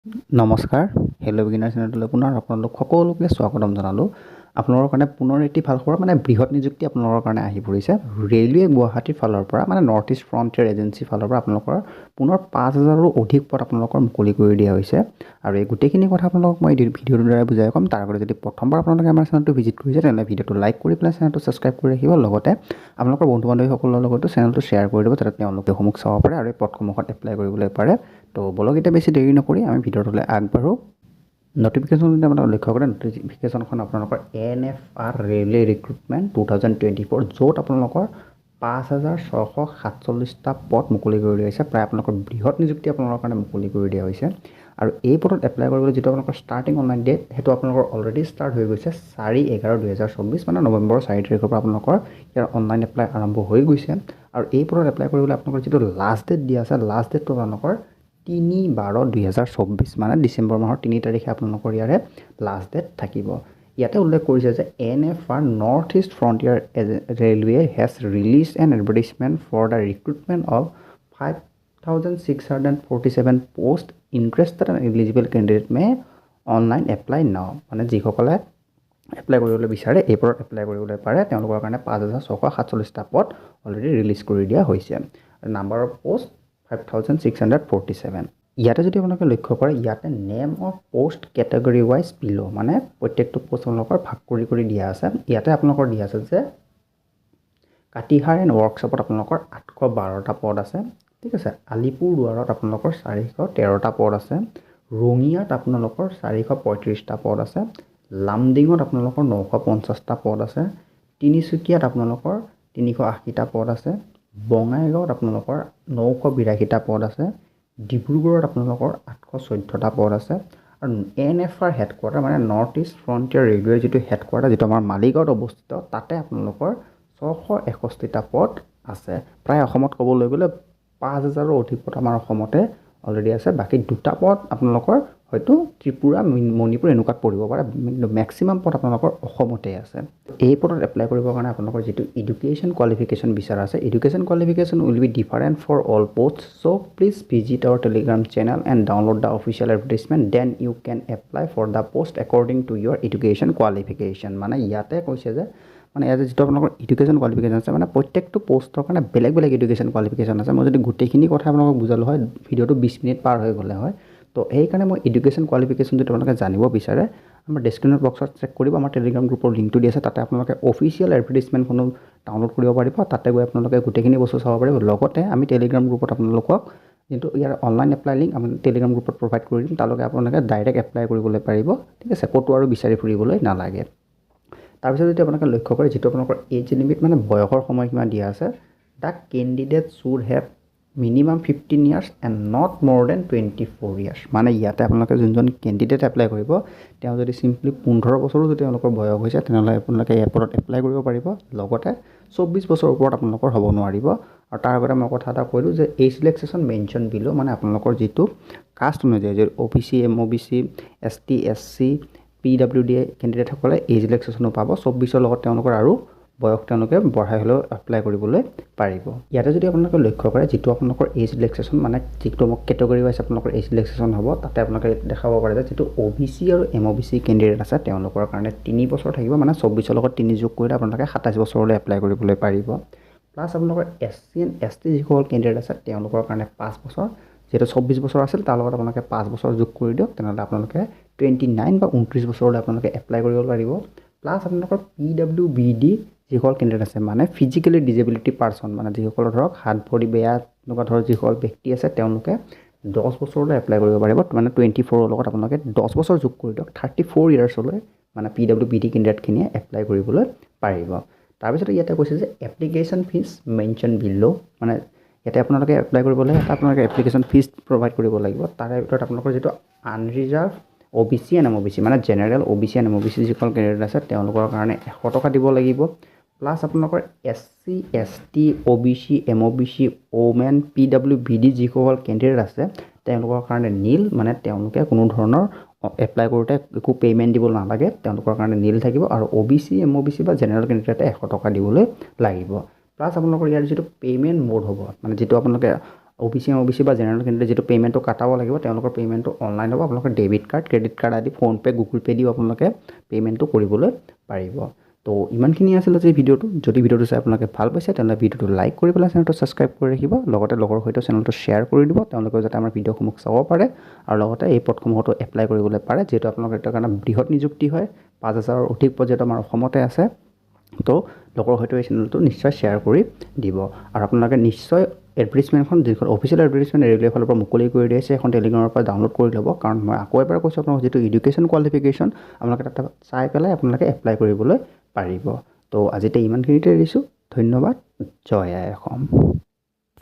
নমস্কাৰ hello' beginner চেনেললৈ পুনৰ আপোনালোক সকলোকে স্বাগতম জনালোঁ আপোনালোকৰ কাৰণে পুনৰ এটি ভাল খবৰ বৃহৎ নিযুক্তি আপোনালোকৰ কাৰণে আহি পৰিছে ৰেলৱে গুৱাহাটীৰ ফালৰ পৰা নৰ্থ ইষ্ট ফ্ৰণ্টিয়াৰ এজেঞ্চি ফালৰ পৰা আপোনালোকৰ পুনৰ ৫,০০০ৰো অধিক পদ আপোনালোকৰ মুকলি কৰি দিয়া হৈছে আৰু এই গোটেইখিনি কথা আপোনালোকক মই ভিডিঅ'ৰ দ্বাৰা বুজাই ক'ম তাৰ আগতে যদি প্ৰথমবাৰ আপোনালোকে আমাৰ চেনেলটো ভিজিট কৰিছে তেনেহ'লে ভিডিঅ'টো লাইক কৰি পেলাই চেনেলটো ছাবস্ক্ৰাইব কৰি ৰাখিব লগতে আপোনালোকৰ বন্ধু বান্ধৱীসকলৰ লগতো চেনেলটো শ্বেয়াৰ কৰি দিব যাতে তেওঁলোকে সমূহ চাব পাৰে আৰু এই পদসমূহত এপ্লাই কৰিবলৈ পাৰে তো বলক এতিয়া বেছি দেৰি নকৰি আমি ভিডিঅ'টোলৈ আগবাঢ়োঁ নটিফিকেশ্যন যদি আপোনালোকে লক্ষ্য কৰে নটিফিকেশ্যনখন আপোনালোকৰ NFR Railway Recruitment 2024 য'ত আপোনালোকৰ ৫,৬৪৭টা পদ মুকলি কৰি দিয়া হৈছে প্ৰায় আপোনালোকৰ বৃহৎ নিযুক্তি আপোনালোকৰ কাৰণে মুকলি কৰি দিয়া হৈছে আৰু এই পদত এপ্লাই কৰিবলৈ যিটো আপোনালোকৰ ষ্টাৰ্টিং অনলাইন ডেট সেইটো আপোনালোকৰ অলৰেডি ষ্টাৰ্ট হৈ গৈছে ৪/11/২০২৪ নৱেম্বৰৰ ৪ তাৰিখৰ পৰা আপোনালোকৰ ইয়াৰ অনলাইন এপ্লাই আৰম্ভ হৈ গৈছে আৰু এই পদত এপ্লাই কৰিবলৈ আপোনালোকৰ যিটো লাষ্ট ডেট দিয়া আছে লাষ্ট ডেটটো আপোনালোকৰ ৩/১২/২০২৪ ডিচেম্বৰ মাহৰ ৩ তাৰিখে আপোনালোকৰ ইয়াৰে লাষ্ট ডেট থাকিব ইয়াতে উল্লেখ কৰিছে যে NFR North East Frontier Railway has release an advertisement for the recruitment of 5,647 post interested and eligible candidate may online apply now যিসকলে এপ্লাই কৰিবলৈ বিচাৰে এই পদত এপ্লাই কৰিবলৈ পাৰে তেওঁলোকৰ কাৰণে ৫,৬৪৭টা পদ অলৰেডি ৰিলিজ কৰি দিয়া হৈছে নাম্বাৰ অফ পোষ্ট 5,647 ইয়াতে যদি আপোনালোকে লক্ষ্য কৰে ইয়াতে name of post category wise বিলো প্ৰত্যেকটো পোষ্ট আপোনালোকৰ ভাগ কৰি দিয়া আছে ইয়াতে আপোনালোকৰ দিয়া আছে যে কাটিহাৰ এণ্ড ৱৰ্কশ্বপত আপোনালোকৰ 812টা পদ আছে ঠিক আছে আলিপুৰদুৱাৰত আপোনালোকৰ 413টা পদ আছে ৰঙিয়াত আপোনালোকৰ 435টা পদ আছে লামডিঙত আপোনালোকৰ 950টা পদ আছে তিনিচুকীয়াত আপোনালোকৰ 380টা পদ আছে বঙাইগাঁৱত আপোনালোকৰ 982টা পদ আছে ডিব্ৰুগড়ত আপোনালোকৰ 814টা পদ আছে আৰু NFR headquarter north East frontier ৰেলৱেৰ যিটো হেডকোৱাৰ্টাৰ যিটো আমাৰ মালিগাঁৱত অৱস্থিত তাতে আপোনালোকৰ 661টা পদ আছে প্ৰায় অসমত ক'বলৈ গ'লে ৫,০০০ৰো অধিক পদ আমাৰ অসমতে অলৰেডি আছে বাকী দুটা পদ আপোনালোকৰ হয়তো ত্ৰিপুৰা মণিপুৰ এনেকুৱাত পৰিব পাৰে কিন্তু মেক্সিমাম পদ আপোনালোকৰ অসমতে আছে এই পদত এপ্লাই কৰিবৰ কাৰণে আপোনালোকৰ যিটো এডুকেশ্যন কোৱালিফিকেশ্যন বিচাৰা আছে education qualification will be different for all post so' please visit our Telegram channel and download the official advertisement then you can apply for the post according to your education qualification ইয়াতে কৈছে যে ইয়াতে যিটো আপোনালোকৰ education qualification আছে প্ৰত্যেকটো পোষ্টৰ কাৰণে বেলেগ বেলেগ এডুকেশ্যন কোৱালিফিকেশ্যন আছে মই যদি গোটেইখিনি কথা আপোনালোকক বুজালোঁ হয় ভিডিঅ'টো 20 মিনিট পাৰ হৈ গ'লে হয় তো সেইকাৰণে মই এডুকেশ্যন কোৱালিফিকেশ্যন যদি আপোনালোকে জানিব বিচাৰে আমাৰ ডেছক্ৰিপশ্যন বক্সত চেক কৰিব আমাৰ টেলিগ্ৰাম গ্ৰুপৰ লিংকটো দি আছে তাতে আপোনালোকে অফিচিয়েল এডভাৰটাইজমেণ্টখনো ডাউনলোড কৰিব পাৰিব তাতে গৈ আপোনালোকে গোটেইখিনি বস্তু চাব পাৰিব লগতে আমি টেলিগ্ৰাম গ্ৰুপত আপোনালোকক কিন্তু ইয়াৰ অনলাইন এপ্লাই লিংক আমি টেলিগ্ৰাম গ্ৰুপত প্ৰভাইড কৰি দিম তালৈকে আপোনালোকে ডাইৰেক্ট এপ্লাই কৰিবলৈ পাৰিব ঠিক আছে ক'তো আৰু বিচাৰি ফুৰিবলৈ নালাগে তাৰপিছত যদি আপোনালোকে লক্ষ্য কৰে যিটো আপোনালোকৰ এজ লিমিট বয়সৰ সময়সীমা দিয়া আছে the candidate should have minimum 15 years and not মোৰ দেন 24 ইয়াৰ্ছ ইয়াতে আপোনালোকে যোনজন কেণ্ডিডেট এপ্লাই কৰিব তেওঁ যদি চিম্পলি 15 বছৰো যদি তেওঁলোকৰ বয়স হৈছে তেনেহ'লে আপোনালোকে এই পদত এপ্লাই কৰিব পাৰিব লগতে 24 বছৰৰ ওপৰত আপোনালোকৰ হ'ব নোৱাৰিব আৰু তাৰ আগতে মই কথা এটা কৈলোঁ যে এজ ৰিলেক্সেশ্যন মেনশ্যন বিলো আপোনালোকৰ যিটো কাষ্ট অনুযায়ী যে OBC MOBC ST SC PWD কেণ্ডিডেটসকলে এজ ৰিলেক্সেশ্যনো পাব 24ৰ লগত তেওঁলোকৰ আৰু বয়স তেওঁলোকে বঢ়াই হ'লেও এপ্লাই কৰিবলৈ পাৰিব ইয়াতে যদি আপোনালোকে লক্ষ্য কৰে যিটো আপোনালোকৰ এজ ৰিলেক্সেশ্যন যিটো কেটেগৰী ৱাইজ আপোনালোকৰ এজ ৰিলেক্সেশ্যন হ'ব তাতে আপোনালোকে দেখাব পাৰে যে যিটো OBC আৰু MOBC কেণ্ডিডেট আছে তেওঁলোকৰ কাৰণে 3 বছৰ থাকিব 24ৰ লগত 3 যোগ কৰিলে আপোনালোকে 27 বছৰলৈ এপ্লাই কৰিবলৈ পাৰিব প্লাছ আপোনালোকৰ SC and ST যিসকল কেণ্ডিডেট আছে তেওঁলোকৰ কাৰণে 5 বছৰ যেটো 24 বছৰ আছিল তাৰ লগত আপোনালোকে 5 বছৰ যোগ কৰি দিয়ক তেনেহ'লে আপোনালোকে 29 বা 29 বছৰলৈ আপোনালোকে এপ্লাই কৰিব পাৰিব প্লাছ আপোনালোকৰ PWBD যিসকল কেণ্ডিডেট আছে ফিজিকেলি ডিজেবিলিটি পাৰ্চন যিসকলৰ ধৰক হাত ভৰি বেয়া এনেকুৱা ধৰক যিসকল ব্যক্তি আছে তেওঁলোকে 10 বছৰলৈ এপ্লাই কৰিব পাৰিব 24ৰ লগত আপোনালোকে 10 বছৰ যোগ কৰি দিয়ক 34 ইয়াৰ্ছলৈ PWBD কেণ্ডিডেটখিনিয়ে এপ্লাই কৰিবলৈ পাৰিব তাৰপিছত ইয়াতে কৈছে যে এপ্লিকেশ্যন ফিজ মেনশ্যন বিলো ইয়াতে আপোনালোকে এপ্লাই কৰিবলৈ এটা আপোনালোকে এপ্লিকেশ্যন ফিজ প্ৰভাইড কৰিব লাগিব তাৰে ভিতৰত আপোনালোকৰ যিটো unreserved OBC and MOBC general OBC and MOBC যিসকল কেণ্ডিডেট আছে তেওঁলোকৰ কাৰণে 100 টকা দিব লাগিব প্লাছ আপোনালোকৰ SC ST OBC MOBC women PWBD যিসকল কেণ্ডিডেট আছে তেওঁলোকৰ কাৰণে নীল তেওঁলোকে কোনো ধৰণৰ এপ্লাই কৰোঁতে একো পে'মেণ্ট দিব নালাগে তেওঁলোকৰ কাৰণে নীল থাকিব আৰু OBC MOBC বা জেনেৰেল কেণ্ডিডেটে 100 টকা দিবলৈ লাগিব প্লাছ আপোনালোকৰ ইয়াৰ যিটো পে'মেণ্ট মোড হ'ব যিটো আপোনালোকে OBC বা জেনেৰেল কেণ্ডিডেট যিটো পে'মেণ্টটো কাটাব লাগিব তেওঁলোকৰ পে'মেণ্টটো অনলাইন হ'ব আপোনালোকৰ ডেবিট কাৰ্ড ক্ৰেডিট কাৰ্ড আদি ফোনপে গুগল পে' দিও আপোনালোকে পে'মেণ্টটো কৰিবলৈ পাৰিব তো ইমানখিনি আছিল আজি ভিডিঅ'টো যদি ভিডিঅ'টো চাই আপোনালোকে ভাল পাইছে তেন্তে ভিডিঅ'টো লাইক কৰি পেলাই চেনেলটো ছাবস্ক্ৰাইব কৰি ৰাখিব লগতে লগৰ সৈতে চেনেলটো শ্বেয়াৰ কৰি দিব তেওঁলোকেও যাতে আমাৰ ভিডিঅ'সমূহ চাব পাৰে আৰু লগতে এই পদসমূহতো এপ্লাই কৰিবলৈ পাৰে যিহেতু আপোনালোকৰ এটা কাৰণে বৃহৎ নিযুক্তি হয় 5000ৰ অধিক পৰ্যায়ত আমাৰ অসমতে আছে তো লগৰ সৈতে এই চেনেলটো নিশ্চয় শ্বেয়াৰ কৰি দিব আৰু আপোনালোকে নিশ্চয় এডভাৰটাইজমেণ্টখন যিখন অফিচিয়েল এডভাৰটাইজমেণ্ট ৰেলৱেৰ ফালৰ পৰা মুকলি কৰি দিয়ে আছে এখন টেলিগ্ৰামৰ পৰা ডাউনলোড কৰি ল'ব কাৰণ মই আকৌ এবাৰ কৈছোঁ আপোনালোকৰ যিটো এডুকেশ্যন কোৱালিফিকেশ্যন আপোনালোকে তাতে চাই পেলাই আপোনালোকে এপ্লাই কৰিবলৈ পাৰিব তো আজিতে ইমানখিনিতে এৰিছোঁ ধন্যবাদ জয় আই অসম